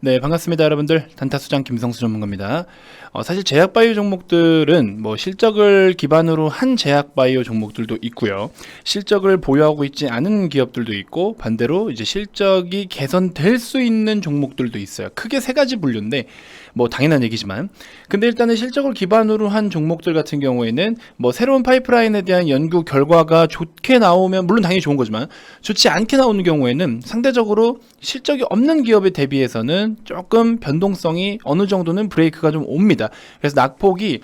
네, 반갑습니다, 여러분들. 단타수장 김성수 전문가입니다. 사실 제약바이오 종목들은 뭐 실적을 기반으로 한 제약바이오 종목들도 있고요. 실적을 보유하고 있지 않은 기업들도 있고, 반대로 이제 실적이 개선될 수 있는 종목들도 있어요. 크게 세 가지 분류인데, 뭐 당연한 얘기지만, 근데 일단은 실적을 기반으로 한 종목들 같은 경우에는 뭐 새로운 파이프라인에 대한 연구 결과가 좋게 나오면, 물론 당연히 좋은 거지만 좋지 않게 나오는 경우에는 상대적으로 실적이 없는 기업에 대비해서는 조금 변동성이 어느 정도는 브레이크가 좀 옵니다. 그래서 낙폭이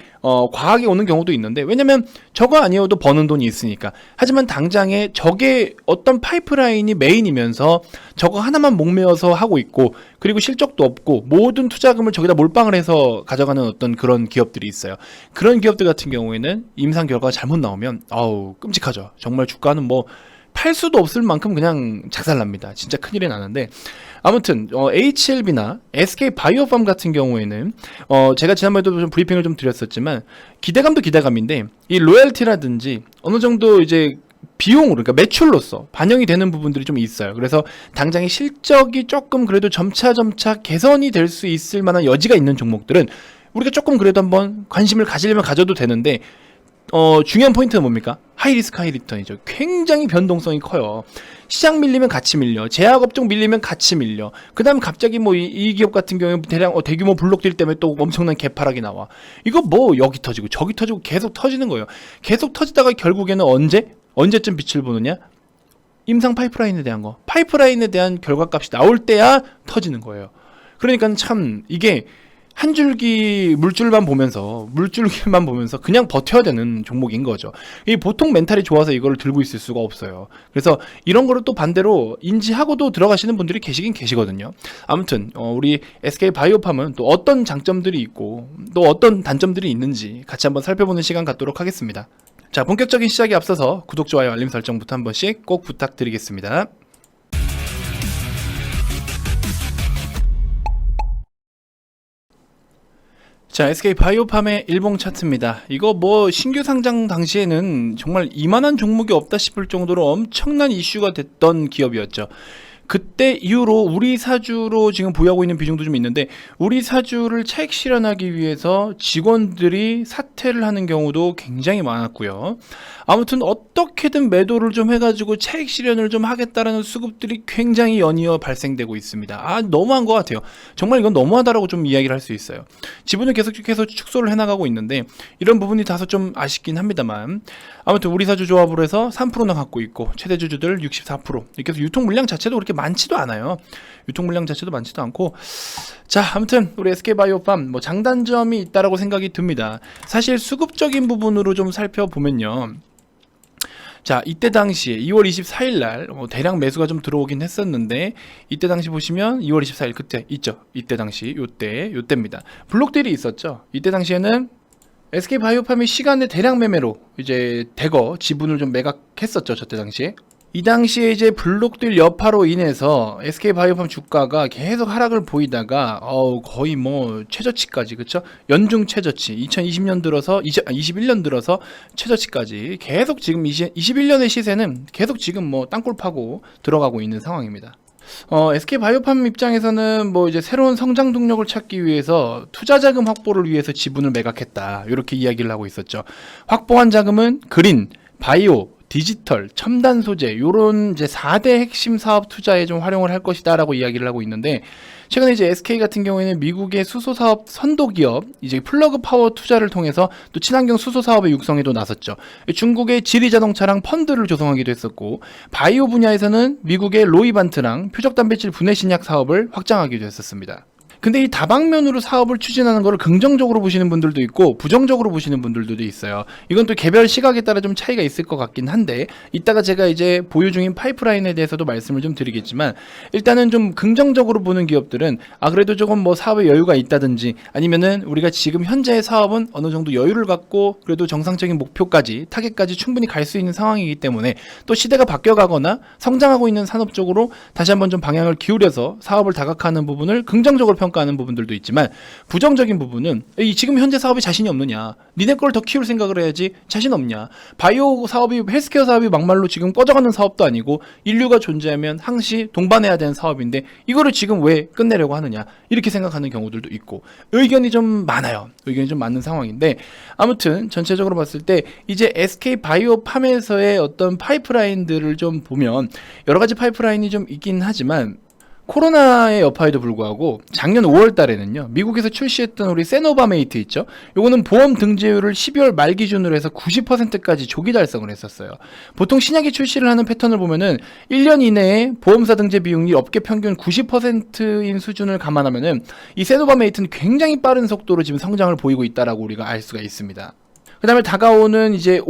과하게 오는 경우도 있는데, 왜냐면 저거 아니어도 버는 돈이 있으니까. 하지만 당장에 저게 어떤 파이프라인이 메인이면서 저거 하나만 목매어서 하고 있고, 그리고 실적도 없고 모든 투자금을 저기다 몰빵을 해서 가져가는 어떤 그런 기업들이 있어요. 그런 기업들 같은 경우에는 임상 결과가 잘못 나오면 끔찍하죠. 정말 주가는 뭐 팔 수도 없을 만큼 그냥 작살납니다. 진짜 큰일이 나는데, 아무튼 HLB나 SK바이오팜 같은 경우에는 제가 지난번에도 좀 브리핑을 좀 드렸었지만, 기대감도 기대감인데 이 로열티라든지 어느 정도 이제 비용으로, 그러니까 매출로서 반영이 되는 부분들이 좀 있어요. 그래서 당장의 실적이 조금 그래도 점차 개선이 될 수 있을 만한 여지가 있는 종목들은 우리가 조금 그래도 한번 관심을 가지려면 가져도 되는데, 중요한 포인트는 뭡니까? 하이리스크 하이리턴이죠. 굉장히 변동성이 커요. 시장 밀리면 같이 밀려, 제약업종 밀리면 같이 밀려, 그 다음에 갑자기 뭐 이 기업 같은 경우에 대규모 블록딜 때문에 또 엄청난 개파락이 나와. 이거 뭐 여기 터지고 저기 터지고 계속 터지는 거예요. 계속 터지다가 결국에는 언제쯤 빛을 보느냐? 임상 파이프라인에 대한 거, 파이프라인에 대한 결과값이 나올 때야 터지는 거예요. 그러니까 참 이게 한 줄기 물줄기만 보면서 그냥 버텨야 되는 종목인 거죠. 이 보통 멘탈이 좋아서 이거를 들고 있을 수가 없어요. 그래서 이런 거를 또 반대로 인지하고도 들어가시는 분들이 계시긴 계시거든요. 아무튼 우리 SK바이오팜은 또 어떤 장점들이 있고 또 어떤 단점들이 있는지 같이 한번 살펴보는 시간 갖도록 하겠습니다. 자, 본격적인 시작에 앞서서 구독, 좋아요, 알림 설정부터 한 번씩 꼭 부탁드리겠습니다. 자, SK바이오팜의 일봉 차트입니다. 이거 뭐 신규 상장 당시에는 정말 이만한 종목이 없다 싶을 정도로 엄청난 이슈가 됐던 기업이었죠. 그때 이후로 우리 사주로 지금 보유하고 있는 비중도 좀 있는데, 우리 사주를 차익 실현하기 위해서 직원들이 사퇴를 하는 경우도 굉장히 많았고요. 아무튼 어떻게든 매도를 좀 해가지고 차익 실현을 좀 하겠다라는 수급들이 굉장히 연이어 발생되고 있습니다. 너무한 것 같아요. 정말 이건 너무하다라고 좀 이야기를 할 수 있어요. 지분을 계속해서 축소를 해나가고 있는데, 이런 부분이 다소 좀 아쉽긴 합니다만, 아무튼 우리 사주 조합으로 해서 3%나 갖고 있고 최대 주주들 64%, 이렇게 해서 유통 물량 자체도 그렇게 많지도 않아요. 유통 물량 자체도 많지도 않고. 자, 아무튼 우리 SK바이오팜 뭐 장단점이 있다라고 생각이 듭니다. 사실 수급적인 부분으로 좀 살펴보면요, 자, 이때 당시에 2월 24일 날 대량 매수가 좀 들어오긴 했었는데, 이때 당시 보시면 2월 24일 그때 있죠. 이때 당시 요때입니다. 블록딜이 있었죠. 이때 당시에는 SK바이오팜이 시간에 대량 매매로 이제 대거 지분을 좀 매각했었죠. 저때 당시에. 이 당시에 이제 블록딜 여파로 인해서 SK바이오팜 주가가 계속 하락을 보이다가 거의 뭐 최저치까지, 그쵸? 연중 최저치 2020년 들어서 21년 들어서 최저치까지 계속 지금 21년의 시세는 계속 지금 뭐 땅굴 파고 들어가고 있는 상황입니다. SK바이오팜 입장에서는 뭐 이제 새로운 성장 동력을 찾기 위해서 투자 자금 확보를 위해서 지분을 매각했다, 이렇게 이야기를 하고 있었죠. 확보한 자금은 그린, 바이오, 디지털, 첨단 소재, 요런 이제 4대 핵심 사업 투자에 좀 활용을 할 것이다라고 이야기를 하고 있는데, 최근에 이제 SK 같은 경우에는 미국의 수소 사업 선도 기업 이제 플러그 파워 투자를 통해서 또 친환경 수소 사업의 육성에도 나섰죠. 중국의 지리 자동차랑 펀드를 조성하기도 했었고, 바이오 분야에서는 미국의 로이반트랑 표적 단백질 분해 신약 사업을 확장하기도 했었습니다. 근데 이 다방면으로 사업을 추진하는 거를 긍정적으로 보시는 분들도 있고 부정적으로 보시는 분들도 있어요. 이건 또 개별 시각에 따라 좀 차이가 있을 것 같긴 한데, 이따가 제가 이제 보유 중인 파이프라인에 대해서도 말씀을 좀 드리겠지만, 일단은 좀 긍정적으로 보는 기업들은 그래도 조금 뭐 사업에 여유가 있다든지, 아니면은 우리가 지금 현재의 사업은 어느 정도 여유를 갖고 그래도 정상적인 목표까지 타겟까지 충분히 갈 수 있는 상황이기 때문에, 또 시대가 바뀌어가거나 성장하고 있는 산업 쪽으로 다시 한번 좀 방향을 기울여서 사업을 다각화하는 부분을 긍정적으로 과소평가하는 부분들도 있지만 부정적인 부분은 지금 현재 사업에 자신이 없느냐, 니네 걸 더 키울 생각을 해야지 자신 없냐, 바이오 사업이 헬스케어 사업이 막말로 지금 꺼져가는 사업도 아니고 인류가 존재하면 항시 동반해야 되는 사업인데 이거를 지금 왜 끝내려고 하느냐, 이렇게 생각하는 경우들도 있고 의견이 좀 많아요. 의견이 좀 많은 상황인데 아무튼 전체적으로 봤을 때 이제 SK바이오팜에서의 어떤 파이프라인들을 좀 보면 여러 가지 파이프라인이 좀 있긴 하지만 코로나의 여파에도 불구하고 작년 5월 달에는요, 미국에서 출시했던 우리 세노바메이트 있죠? 요거는 보험 등재율을 12월 말 기준으로 해서 90%까지 조기 달성을 했었어요. 보통 신약이 출시를 하는 패턴을 보면은 1년 이내에 보험사 등재 비용이 업계 평균 90%인 수준을 감안하면은 이 세노바메이트는 굉장히 빠른 속도로 지금 성장을 보이고 있다라고 우리가 알 수가 있습니다. 그 다음에 다가오는 이제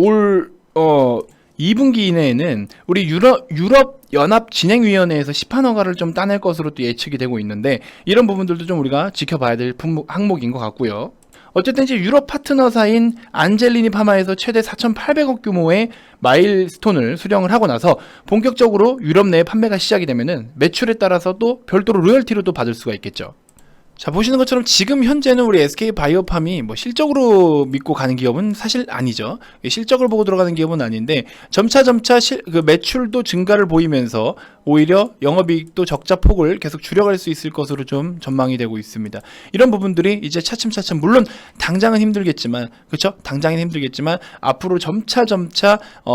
2분기 이내에는 우리 유럽 연합진행위원회에서 시판 허가를 좀 따낼 것으로 또 예측이 되고 있는데 이런 부분들도 좀 우리가 지켜봐야 될 항목인 것 같고요. 어쨌든 이제 유럽 파트너사인 안젤리니 파마에서 최대 4,800억 규모의 마일스톤을 수령을 하고 나서 본격적으로 유럽 내에 판매가 시작이 되면은 매출에 따라서 또 별도로 로열티로 또 받을 수가 있겠죠. 자, 보시는 것처럼 지금 현재는 우리 SK바이오팜이 뭐 실적으로 믿고 가는 기업은 사실 아니죠. 실적을 보고 들어가는 기업은 아닌데 점차 그 매출도 증가를 보이면서 오히려 영업이익도 적자 폭을 계속 줄여갈 수 있을 것으로 좀 전망이 되고 있습니다. 이런 부분들이 이제 차츰차츰, 물론 당장은 힘들겠지만, 그렇죠? 당장은 힘들겠지만 앞으로 점차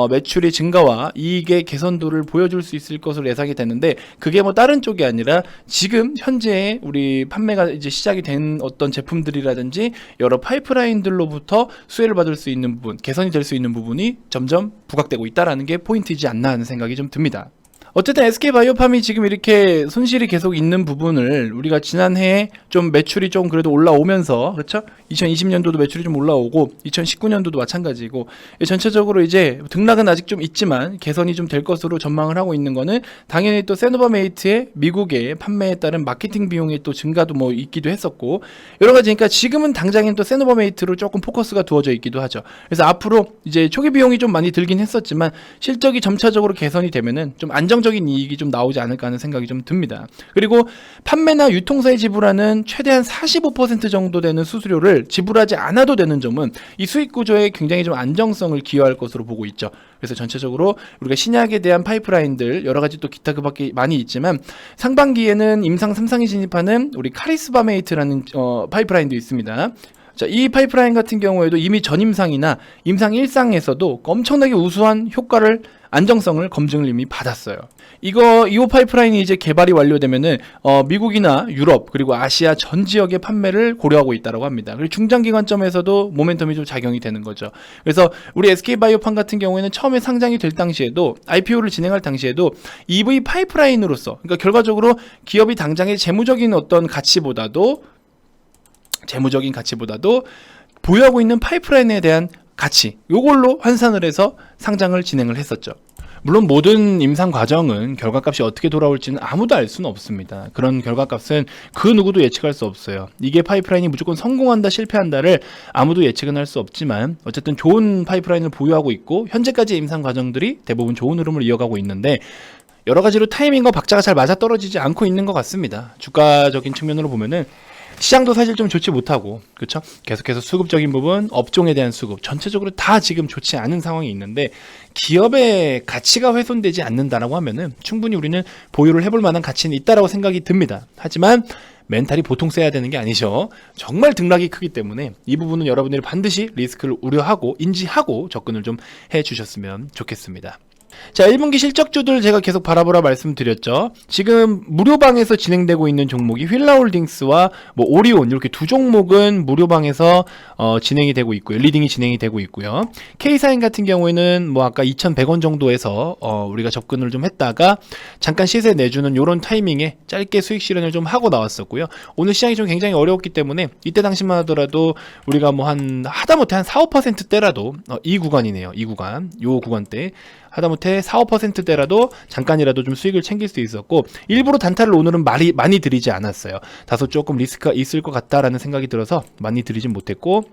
매출의 증가와 이익의 개선도를 보여줄 수 있을 것으로 예상이 되는데 그게 뭐 다른 쪽이 아니라 지금 현재 우리 판매가 이제 시작이 된 어떤 제품들이라든지 여러 파이프라인들로부터 수혜를 받을 수 있는 부분, 개선이 될 수 있는 부분이 점점 부각되고 있다라는 게 포인트이지 않나 하는 생각이 좀 듭니다. 어쨌든 SK바이오팜이 지금 이렇게 손실이 계속 있는 부분을 우리가 지난해에 좀 매출이 좀 그래도 올라오면서, 그렇죠? 2020년도도 매출이 좀 올라오고 2019년도도 마찬가지고 전체적으로 이제 등락은 아직 좀 있지만 개선이 좀 될 것으로 전망을 하고 있는 거는 당연히 또 세노바메이트의 미국의 판매에 따른 마케팅 비용의 또 증가도 뭐 있기도 했었고 여러 가지니까 지금은 당장엔 또 세노바메이트로 조금 포커스가 두어져 있기도 하죠. 그래서 앞으로 이제 초기 비용이 좀 많이 들긴 했었지만 실적이 점차적으로 개선이 되면은 좀 안정적인 이익이 좀 나오지 않을까 하는 생각이 좀 듭니다. 그리고 판매나 유통사에 지불하는 최대한 45% 정도 되는 수수료를 지불하지 않아도 되는 점은 이 수익 구조에 굉장히 좀 안정성을 기여할 것으로 보고 있죠. 그래서 전체적으로 우리가 신약에 대한 파이프라인들 여러 가지 또 기타 그 밖에 많이 있지만 상반기에는 임상 3상이 진입하는 우리 카리스바메이트라는 파이프라인도 있습니다. 자, 이 파이프라인 같은 경우에도 이미 전임상이나 임상 1상에서도 엄청나게 우수한 효과를, 안정성을 검증을 이미 받았어요. 이 파이프라인이 이제 개발이 완료되면은 미국이나 유럽 그리고 아시아 전 지역의 판매를 고려하고 있다고 합니다. 그리고 중장기 관점에서도 모멘텀이 좀 작용이 되는 거죠. 그래서 우리 SK바이오팜 같은 경우에는 처음에 상장이 될 당시에도 IPO를 진행할 당시에도 EV 파이프라인으로서, 그러니까 결과적으로 기업이 당장의 재무적인 어떤 가치보다도 보유하고 있는 파이프라인에 대한 가치, 요걸로 환산을 해서 상장을 진행을 했었죠. 물론 모든 임상 과정은 결과값이 어떻게 돌아올지는 아무도 알 수는 없습니다. 그런 결과값은 그 누구도 예측할 수 없어요. 이게 파이프라인이 무조건 성공한다 실패한다를 아무도 예측은 할 수 없지만 어쨌든 좋은 파이프라인을 보유하고 있고 현재까지 임상 과정들이 대부분 좋은 흐름을 이어가고 있는데 여러 가지로 타이밍과 박자가 잘 맞아떨어지지 않고 있는 것 같습니다. 주가적인 측면으로 보면은 시장도 사실 좀 좋지 못하고, 그렇죠? 계속해서 수급적인 부분, 업종에 대한 수급, 전체적으로 다 지금 좋지 않은 상황이 있는데 기업의 가치가 훼손되지 않는다라고 하면은 충분히 우리는 보유를 해볼 만한 가치는 있다라고 생각이 듭니다. 하지만 멘탈이 보통 세야 되는 게 아니죠. 정말 등락이 크기 때문에 이 부분은 여러분들이 반드시 리스크를 우려하고 인지하고 접근을 좀 해주셨으면 좋겠습니다. 자, 1분기 실적주들 제가 계속 바라보라 말씀드렸죠. 지금 무료방에서 진행되고 있는 종목이 휠라홀딩스와 뭐 오리온 이렇게 두 종목은 무료방에서 진행이 되고 있고요. 리딩이 진행이 되고 있고요. K사인 같은 경우에는 뭐 아까 2,100원 정도에서 우리가 접근을 좀 했다가 잠깐 시세 내주는 요런 타이밍에 짧게 수익 실현을 좀 하고 나왔었고요. 오늘 시장이 좀 굉장히 어려웠기 때문에 이때 당시만 하더라도 우리가 뭐 하다못해 한 4-5%대라도 이 구간이네요. 이 구간, 요 구간대 하다못해 4-5%대라도 잠깐이라도 좀 수익을 챙길 수 있었고 일부러 단타를 오늘은 많이 들이지 않았어요. 다소 조금 리스크가 있을 것 같다라는 생각이 들어서 많이 들이진 못했고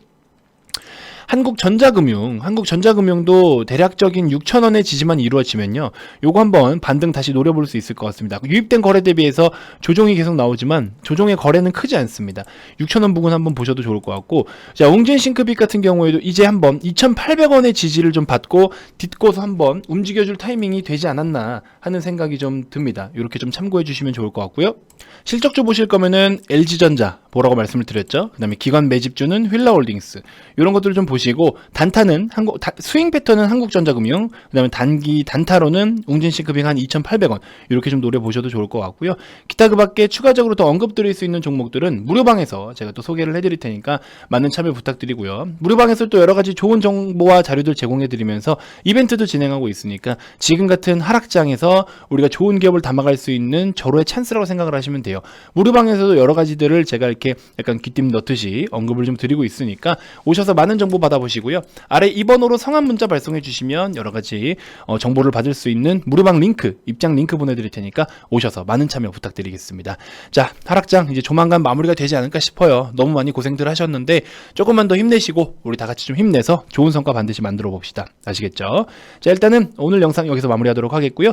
한국전자금융도 대략적인 6,000원의 지지만 이루어지면요, 요거 한번 반등 다시 노려볼 수 있을 것 같습니다. 유입된 거래 대비해서 조정이 계속 나오지만 조정의 거래는 크지 않습니다. 6,000원 부근 한번 보셔도 좋을 것 같고, 자, 웅진싱크빅 같은 경우에도 이제 한번 2,800원의 지지를 좀 받고 딛고서 한번 움직여줄 타이밍이 되지 않았나 하는 생각이 좀 듭니다. 이렇게 좀 참고해 주시면 좋을 것 같고요. 실적주 보실 거면은 LG전자 보라고 말씀을 드렸죠. 그 다음에 기관 매집주는 휠라홀딩스, 이런 것들을 좀 보시고, 단타는 스윙 패턴은 한국전자금융, 그 다음에 단기 단타로는 웅진싱크빅 한 2,800원 이렇게 좀 노려보셔도 좋을 것 같고요. 기타 그 밖에 추가적으로 더 언급드릴 수 있는 종목들은 무료방에서 제가 또 소개를 해드릴 테니까 많은 참여 부탁드리고요. 무료방에서 또 여러 가지 좋은 정보와 자료들 제공해드리면서 이벤트도 진행하고 있으니까 지금 같은 하락장에서 우리가 좋은 기업을 담아갈 수 있는 절호의 찬스라고 생각을 하시면 돼요. 무료방에서도 여러 가지들을 제가 이렇게 약간 귀띔 넣듯이 언급을 좀 드리고 있으니까 오셔서 많은 정보 받아보시고요. 아래 2번으로 성함 문자 발송해 주시면 여러 가지 정보를 받을 수 있는 무료방 링크, 입장 링크 보내드릴 테니까 오셔서 많은 참여 부탁드리겠습니다. 자, 하락장 이제 조만간 마무리가 되지 않을까 싶어요. 너무 많이 고생들 하셨는데 조금만 더 힘내시고 우리 다 같이 좀 힘내서 좋은 성과 반드시 만들어 봅시다. 아시겠죠? 자, 일단은 오늘 영상 여기서 마무리하도록 하겠고요.